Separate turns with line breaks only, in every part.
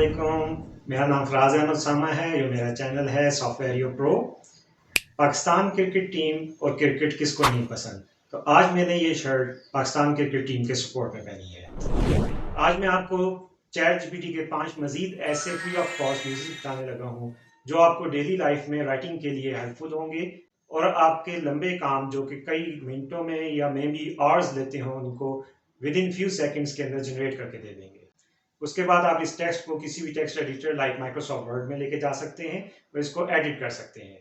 अस्सलामुअलैकुम। मेरा नाम फराज अहमद सामा है। ये मेरा चैनल है सॉफ्टवेयर यो प्रो। पाकिस्तान क्रिकेट टीम और क्रिकेट किसको नहीं पसंद। तो आज मैंने ये शर्ट पाकिस्तान क्रिकेट टीम के सपोर्ट में पहनी है। आज मैं आपको चैट जीपीटी के 5 मजीद ऐसे फ्री ऑफ कॉस्ट यूजेस बताने लगा हूँ जो आपको डेली लाइफ में राइटिंग के लिए हेल्पफुल होंगे और आपके लंबे काम जो कि कई मिनटों में या मे बी आवर्स लेते हों उनको विद इन फ्यू सेकेंड्स के अंदर जनरेट करके दे देंगे। उसके बाद आप इस टेक्स्ट को किसी भी text editor like Microsoft word में लेके जा सकते हैं और इसको एडिट कर सकते हैं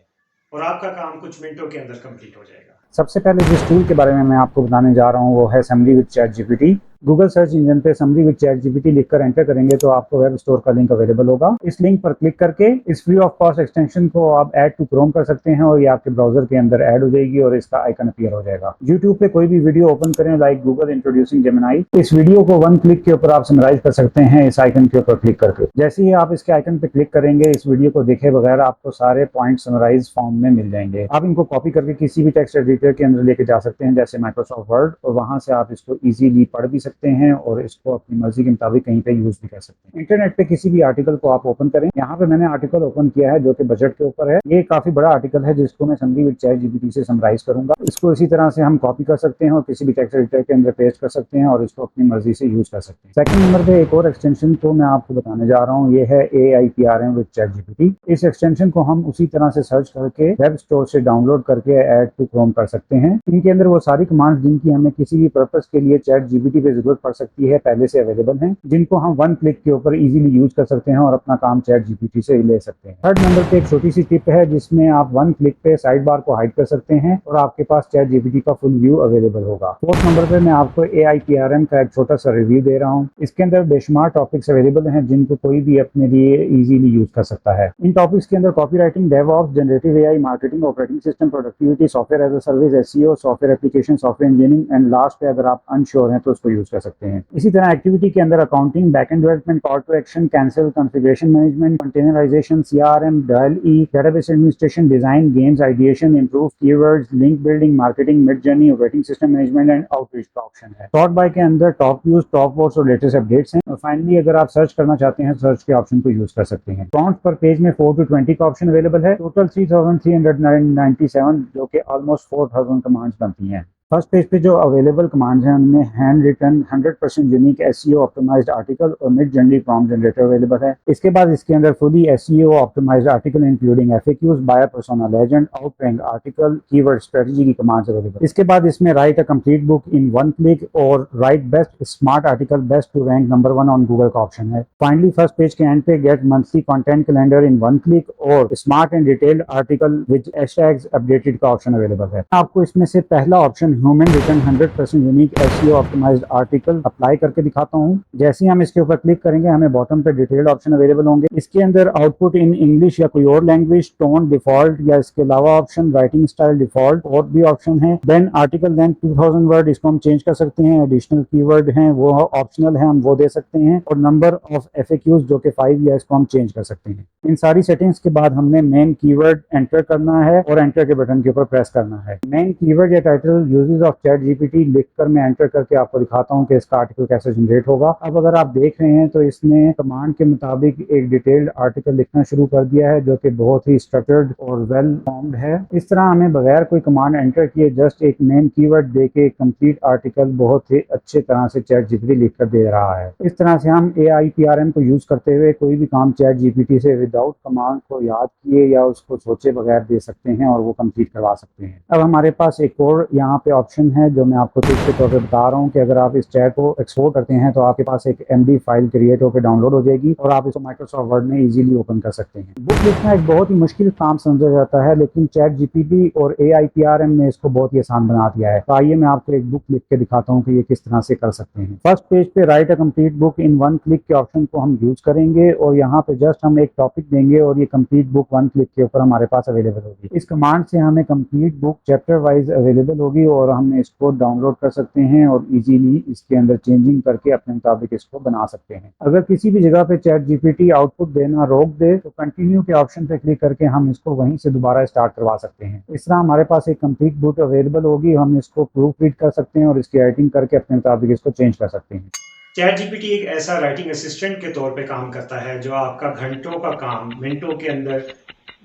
और आपका काम कुछ मिनटों के अंदर कंप्लीट हो जाएगा।
सबसे पहले जिस टूल के बारे में मैं आपको बताने जा रहा हूँ वो है summary with chat GPT. Google search engine पे समरी विद चैट जीपीटी लिखकर एंटर करेंगे तो आपको वेब स्टोर का लिंक अवेलेबल होगा। इस लिंक पर क्लिक करके इस फ्री ऑफ कॉस्ट एक्सटेंशन को आप ऐड टू क्रोम कर सकते हैं और ये आपके ब्राउजर के अंदर ऐड हो जाएगी और इसका आइकन अपीयर हो जाएगा। यूट्यूब पे कोई भी वीडियो ओपन करें लाइक गूगल इंट्रोड्यूसिंग जेमिनी, इस वीडियो को 1 क्लिक के ऊपर आप समराइज कर सकते हैं इस आइकन के ऊपर क्लिक करके। जैसे ही आप इसके आइकन पे क्लिक करेंगे इस वीडियो को देखे बगैर आपको सारे पॉइंट समराइज फॉर्म में मिल जाएंगे। आप इनको कॉपी करके किसी भी टेक्स्ट एडिटर के अंदर लेके जा सकते हैं जैसे माइक्रोसॉफ्ट वर्ड, और वहां से आप इसको इजीली पढ़ भी सकते हैं और इसको अपनी मर्जी के मुताबिक कहीं पे यूज भी कर सकते हैं। इंटरनेट पे किसी भी आर्टिकल को आप ओपन करें। यहाँ पे मैंने आर्टिकल ओपन किया है जो कि बजट के ऊपर है। ये काफी बड़ा आर्टिकल है जिसको मैं समरी विद चैट जीपीटी से समराइज करूंगा। इसको इसी तरह से हम कॉपी कर सकते हैं और किसी भी टेक्स्ट एडिटर के अंदर पेस्ट कर सकते हैं और इसको अपनी मर्जी से यूज कर सकते हैं। सेकंड नंबर पे एक और एक्सटेंशन को मैं आपको बताने जा रहा हूँ, ये है AIPRM विद चैट जीपीटी। इस एक्सटेंशन को हम उसी तरह से सर्च करके वेब स्टोर से डाउनलोड करके ऐड टू क्रोम कर सकते हैं। इनके अंदर वो सारी कमांड्स जिनकी हमें किसी भी पर्पस के लिए चैट जीपीटी पे जरूरत पड़ सकती है पहले से अवेलेबल हैं, जिनको हम 1 क्लिक के ऊपर इजीली यूज कर सकते हैं और अपना काम चैट जीपीटी से ले सकते हैं। थर्ड नंबर पे एक छोटी सी टिप है जिसमें आप 1 क्लिक पे साइड बार को हाइड कर सकते हैं और आपके पास चैट जीपीटी का फुल व्यू अवेलेबल होगा। फोर्थ नंबर पे मैं आपको AIPRM का एक छोटा सा रिव्यू दे रहा हूँ। इसके अंदर बेशुमार टॉपिक्स अवेलेबल हैं जिनको कोई भी अपने लिए इजीली यूज कर सकता है। इन टॉपिक्स के अंदर copy writing, DevOps, generative AI, marketing, operating system, productivity, software as a service, SEO, software application, software engineering and last पे अगर आप अनश्योर हैं तो उसको यूज कर सकते हैं। इसी तरह एक्टिविटी के अंदर accounting, backend development, call to action, cancel, configuration management, containerisation, CRM, DALL-E, database administration, design, games, ideation, improve, keywords, link building, marketing, Midjourney, operating system management and outreach का option है। Sort by के अंदर top views, top votes और latest updates हैं। और finally अगर आप search करना चाहते हैं सर्च के ऑप्शन को यूज कर सकते हैं। प्रॉम्प्ट पर पेज में 4 to 20 का ऑप्शन अवेलेबल है। टोटल 3397 जो कि ऑलमोस्ट 4000 कमांड्स बनती हैं। फर्स्ट पेज पे जो अवेलेबल कमांड्स हैं उनमें hand written 100% unique SEO optimised article और Midjourney prompt generator available है। इसके बाद इसके अंदर fully SEO optimised article including FAQs, buyer persona legend, outrank article, keyword strategy की कमांड्स अवेलेबल। इसके बाद इसमें write a complete book in 1 click और write best smart article best to rank number 1 on Google का option है। Finally first page के end पे gate monthly content calendar in 1 click और smart and detailed article with hashtags updated का option available है। आपको इसमें से पहला option human return 100% unique SEO optimised article apply करके दिखाता हूं। जैसे ही हम इसके ऊपर क्लिक करेंगे हमें बॉटम पे डिटेल्ड ऑप्शन अवेलेबल होंगे। इसके अंदर आउटपुट इन इंग्लिश या कोई और लैंग्वेज, टोन डिफॉल्ट या इसके अलावा ऑप्शन, राइटिंग स्टाइल डिफॉल्ट और भी ऑप्शन है। देन आर्टिकल लेंथ 2000 वर्ड, इसको हम चेंज कर सकते हैं। एडिशनल कीवर्ड हैं वो ऑप्शनल है, हम वो दे सकते हैं। और नंबर ऑफ FAQs जो कि 5 या इसको हम चेंज कर सकते हैं। इन सारी सेटिंग्स के बाद हमने मेन कीवर्ड एंटर करना है और एंटर के बटन के ऊपर प्रेस करना है। मेन कीवर्ड या title uses of chat GPT लिखकर मैं एंटर करके आपको दिखाता हूं कि इसका आर्टिकल कैसे जनरेट होगा। अब अगर आप देख रहे हैं तो इसने कमांड के मुताबिक एक डिटेल्ड आर्टिकल लिखना शुरू कर दिया है जो कि बहुत ही स्ट्रक्चर्ड और वेल फॉर्म्ड है। इस तरह हमें बगैर कोई कमांड एंटर किए जस्ट एक मेन कीवर्ड देके कंप्लीट आर्टिकल बहुत ही अच्छे तरह से चैट जीपीटी लिखकर दे रहा है। इस तरह से हम AIPRM को यूज करते हुए कोई भी काम चैट जीपीटी से विदाउट कमांड को याद किए या उसको सोचे बगैर दे सकते हैं और वो कंप्लीट करवा सकते हैं। अब हमारे पास एक और यहाँ पे ऑप्शन है जो मैं आपको टिप के तौर पे बता रहा हूँ कि अगर आप इस चैट को एक्सपोर्ट करते हैं तो आपके पास एक MD फाइल क्रिएट होकर डाउनलोड हो जाएगी और आप इसको माइक्रोसॉफ्ट वर्ड में इजीली ओपन कर सकते हैं। बुक लिखना एक बहुत ही मुश्किल काम समझा जाता है लेकिन चैट जीपीटी और AIPRM ने इसको बहुत ही आसान बना दिया है। तो आइए मैं आपको एक बुक लिख के दिखाता हूँ कि ये किस तरह से कर सकते हैं। फर्स्ट पेज पे right a complete book in 1 click के ऑप्शन को हम यूज करेंगे और यहाँ पे जस्ट हम एक टॉपिक देंगे और ये कंप्लीट बुक 1 क्लिक के ऊपर हमारे पास अवेलेबल होगी। इस कमांड से हमें complete book chapter wise available होगी और हम इसको डाउनलोड कर सकते हैं और इजीली इसके अंदर चेंजिंग करके अपने मुताबिक इसको बना सकते हैं। अगर किसी भी जगह पे चैट जीपीटी आउटपुट देना रोक दे तो कंटिन्यू के ऑप्शन पे क्लिक करके हम इसको वहीं से दोबारा स्टार्ट करवा सकते हैं। इस तरह हमारे पास एक कंप्लीट बुक अवेलेबल होगी, हम इसको प्रूफ रीड कर सकते हैं और इसकी एडिटिंग करके अपने मुताबिक इसको चेंज कर सकते हैं।
चैट जीपीटी एक ऐसा राइटिंग असिस्टेंट के तौर पे काम करता है जो आपका घंटों का काम मिनटों के अंदर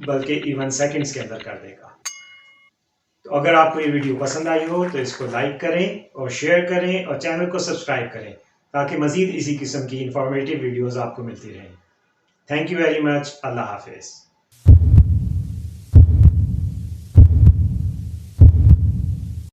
बल्कि इवन सेकंड्स के अंदर कर देगा। तो अगर आपको ये वीडियो पसंद आई हो तो इसको लाइक करें और शेयर करें और चैनल को सब्सक्राइब करें ताकि मज़ीद इसी किस्म की इंफॉर्मेटिव वीडियोज़ आपको मिलती रहें। Thank you very much. अल्लाह हाफिज़।